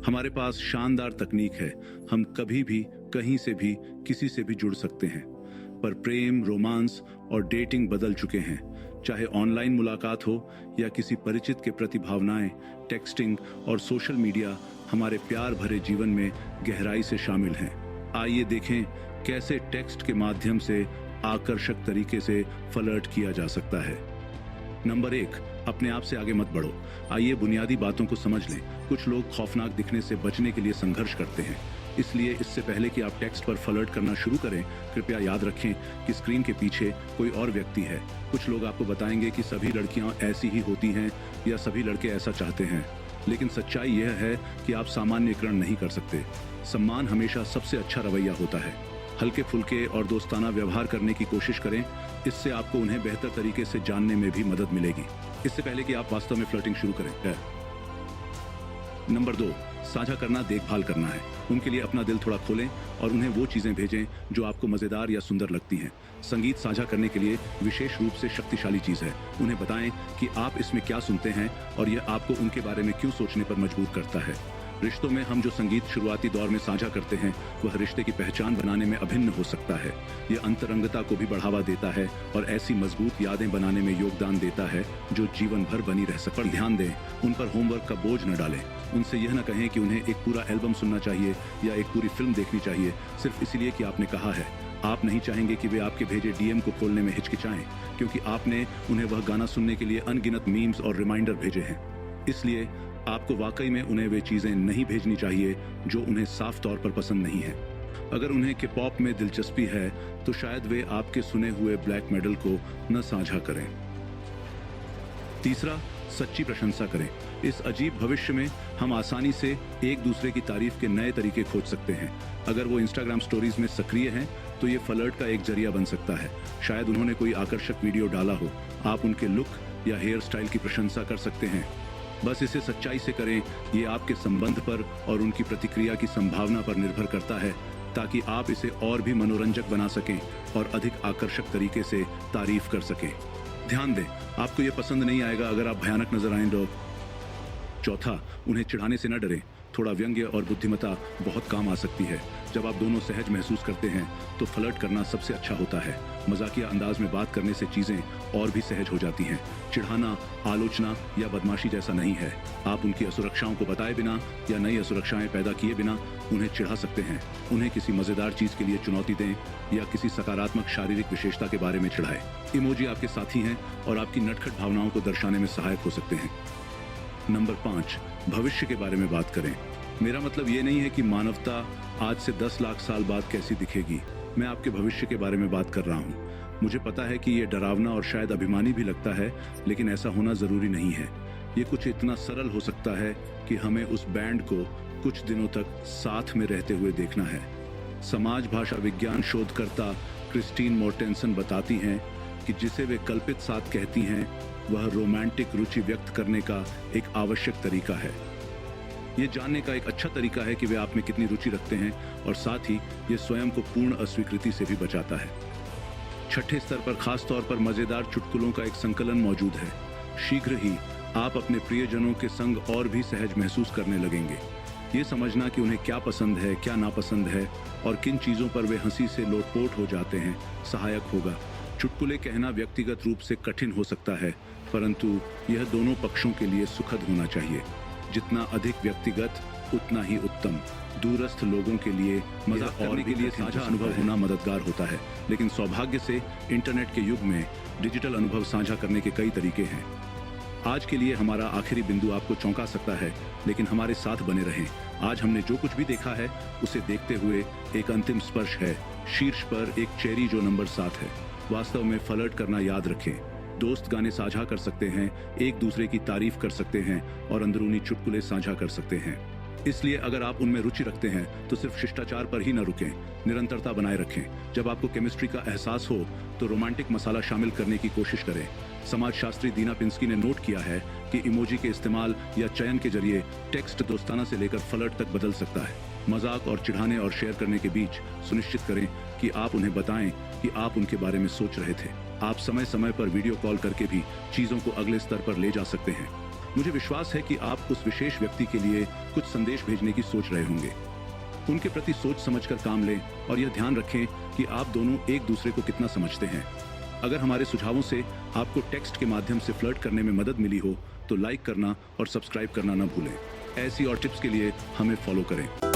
हमारे पास शानदार तकनीक है, हम कभी भी कहीं से भी किसी से भी जुड़ सकते हैं। पर प्रेम, रोमांस और डेटिंग बदल चुके हैं। चाहे ऑनलाइन मुलाकात हो या किसी परिचित के प्रति भावनाएं, टेक्सटिंग और सोशल मीडिया हमारे प्यार भरे जीवन में गहराई से शामिल हैं। आइए देखें कैसे टेक्स्ट के माध्यम से आकर्षक तरीके से फ्लर्ट किया जा सकता है। नंबर 1, अपने आप से आगे मत बढ़ो। आइए बुनियादी बातों को समझ लें। कुछ लोग खौफनाक दिखने से बचने के लिए संघर्ष करते हैं। इसलिए इससे पहले कि आप टेक्स्ट पर फ्लर्ट करना शुरू करें, कृपया याद रखें कि स्क्रीन के पीछे कोई और व्यक्ति है। कुछ लोग आपको बताएंगे कि सभी लड़कियां ऐसी ही होती हैं या सभी लड़के ऐसा चाहते हैं, लेकिन सच्चाई यह है कि आप सामान्यीकरण नहीं कर सकते। सम्मान हमेशा सबसे अच्छा रवैया होता है। हल्के फुल्के और दोस्ताना व्यवहार करने की कोशिश करें, इससे आपको उन्हें बेहतर तरीके से जानने में भी मदद मिलेगी। इससे पहले कि आप वास्तव में फ्लर्टिंग शुरू करें। नंबर 2, साझा करना, देखभाल करना है। उनके लिए अपना दिल थोड़ा खोलें और उन्हें वो चीजें भेजें जो आपको मजेदार या सुंदर लगती हैं। संगीत साझा करने के लिए विशेष रूप से शक्तिशाली चीज है। उन्हें बताएं कि आप इसमें क्या सुनते हैं और यह आपको उनके बारे में क्यों सोचने पर मजबूर करता है। रिश्तों में हम जो संगीत शुरुआती दौर में साझा करते हैं, वह रिश्ते की पहचान बनाने में अभिन्न हो सकता है। यह अंतरंगता को भी बढ़ावा देता है और ऐसी मजबूत यादें बनाने में योगदान देता है जो जीवन भर बनी रह सकती। ध्यान दें, उन पर होमवर्क का बोझ न डालें। उनसे यह न कहें कि उन्हें एक पूरा एल्बम सुनना चाहिए या एक पूरी फिल्म देखनी चाहिए सिर्फ इसलिए कि आपने कहा है। आप नहीं चाहेंगे कि वे आपके भेजे डीएम को खोलने में हिचकिचाएं, क्योंकि आपने उन्हें वह गाना सुनने के लिए अनगिनत मीम्स और रिमाइंडर भेजे हैं। इसलिए आपको वाकई में उन्हें वे चीजें नहीं भेजनी चाहिए जो उन्हें साफ तौर पर पसंद नहीं है। अगर उन्हें के पॉप में दिलचस्पी है तो शायद वे आपके सुने हुए ब्लैक मेटल को न साझा करें। तीसरा, सच्ची प्रशंसा करें। इस अजीब भविष्य में हम आसानी से एक दूसरे की तारीफ के नए तरीके खोज सकते हैं। अगर वो इंस्टाग्राम स्टोरीज में सक्रिय हैं तो ये फ्लर्ट का एक जरिया बन सकता है। शायद उन्होंने कोई आकर्षक वीडियो डाला हो, आप उनके लुक या हेयर स्टाइल की प्रशंसा कर सकते हैं। बस इसे सच्चाई से करें। ये आपके संबंध पर और उनकी प्रतिक्रिया की संभावना पर निर्भर करता है, ताकि आप इसे और भी मनोरंजक बना सकें और अधिक आकर्षक तरीके से तारीफ कर सकें। ध्यान दें, आपको यह पसंद नहीं आएगा अगर आप भयानक नजर आएं तो। चौथा, उन्हें चिढ़ाने से न डरें। थोड़ा व्यंग्य और बुद्धिमत्ता बहुत काम आ सकती है। जब आप दोनों सहज महसूस करते हैं तो फ्लर्ट करना सबसे अच्छा होता है। मजाकिया अंदाज में बात करने से चीजें और भी सहज हो जाती हैं। चिढ़ाना, आलोचना या बदमाशी जैसा नहीं है। आप उनकी असुरक्षाओं को बताए बिना या नई असुरक्षाएं पैदा किए बिना उन्हें चिढ़ा सकते हैं। उन्हें किसी मजेदार चीज के लिए चुनौती दें या किसी सकारात्मक शारीरिक विशेषता के बारे में चिढ़ाएं। इमोजी आपके साथी हैं और आपकी नटखट भावनाओं को दर्शाने में सहायक हो सकते हैं। नंबर 5, भविष्य के बारे में बात करें। मेरा मतलब ये नहीं है कि मानवता आज से 10 लाख साल बाद कैसी दिखेगी। मैं आपके भविष्य के बारे में बात कर रहा हूँ। मुझे पता है कि ये डरावना और शायद अभिमानी भी लगता है, लेकिन ऐसा होना जरूरी नहीं है। ये कुछ इतना सरल हो सकता है कि हमें उस बैंड को कुछ दिनों तक साथ में रहते हुए देखना है। समाज भाषा विज्ञान शोधकर्ता क्रिस्टीन मोर्टेंसन बताती हैं कि जिसे वे कल्पित साथ कहती हैं, वह रोमांटिक रुचि व्यक्त करने का एक आवश्यक तरीका है। ये जानने का एक अच्छा तरीका है कि वे आप में कितनी रुचि रखते हैं और साथ ही ये स्वयं को पूर्ण अस्वीकृति से भी बचाता है। छठे स्तर पर खास तौर पर मजेदार चुटकुलों का एक संकलन मौजूद है। शीघ्र ही आप अपने प्रियजनों के संग और भी सहज महसूस करने लगेंगे। ये समझना कि उन्हें क्या पसंद है, क्या नापसंद है और किन चीजों पर वे हंसी से लोटपोट हो जाते हैं सहायक होगा। चुटकुले कहना व्यक्तिगत रूप से कठिन हो सकता है, परंतु यह दोनों पक्षों के लिए सुखद होना चाहिए। जितना अधिक व्यक्तिगत उतना ही उत्तम। दूरस्थ लोगों के लिए मजाक करने के लिए साझा अनुभव होना मददगार होता है, लेकिन सौभाग्य से इंटरनेट के युग में डिजिटल अनुभव साझा करने के कई तरीके हैं। आज के लिए हमारा आखिरी बिंदु आपको चौंका सकता है, लेकिन हमारे साथ बने रहें। आज हमने जो कुछ भी देखा है उसे देखते हुए एक अंतिम स्पर्श है। शीर्ष पर एक चेरी जो नंबर 7 है। वास्तव में फ्लर्ट करना याद रखें। दोस्त गाने साझा कर सकते हैं, एक दूसरे की तारीफ कर सकते हैं और अंदरूनी चुटकुले साझा कर सकते हैं। इसलिए अगर आप उनमें रुचि रखते हैं तो सिर्फ शिष्टाचार पर ही न रुकें, निरंतरता बनाए रखें। जब आपको केमिस्ट्री का एहसास हो तो रोमांटिक मसाला शामिल करने की कोशिश करें। समाजशास्त्री दीना पिंस्की ने नोट किया है कि इमोजी के इस्तेमाल या चयन के जरिए टेक्स्ट दोस्ताना से लेकर फ्लर्ट तक बदल सकता है। मजाक और चिढ़ाने और शेयर करने के बीच सुनिश्चित करें कि आप उन्हें बताएं कि आप उनके बारे में सोच रहे थे। आप समय समय पर वीडियो कॉल करके भी चीजों को अगले स्तर पर ले जा सकते हैं। मुझे विश्वास है कि आप उस विशेष व्यक्ति के लिए कुछ संदेश भेजने की सोच रहे होंगे। उनके प्रति सोच समझकर काम लें और यह ध्यान रखें कि आप दोनों एक दूसरे को कितना समझते हैं। अगर हमारे सुझावों से आपको टेक्स्ट के माध्यम से फ्लर्ट करने में मदद मिली हो तो लाइक करना और सब्सक्राइब करना ना भूलें। ऐसी और टिप्स के लिए हमें फॉलो करें।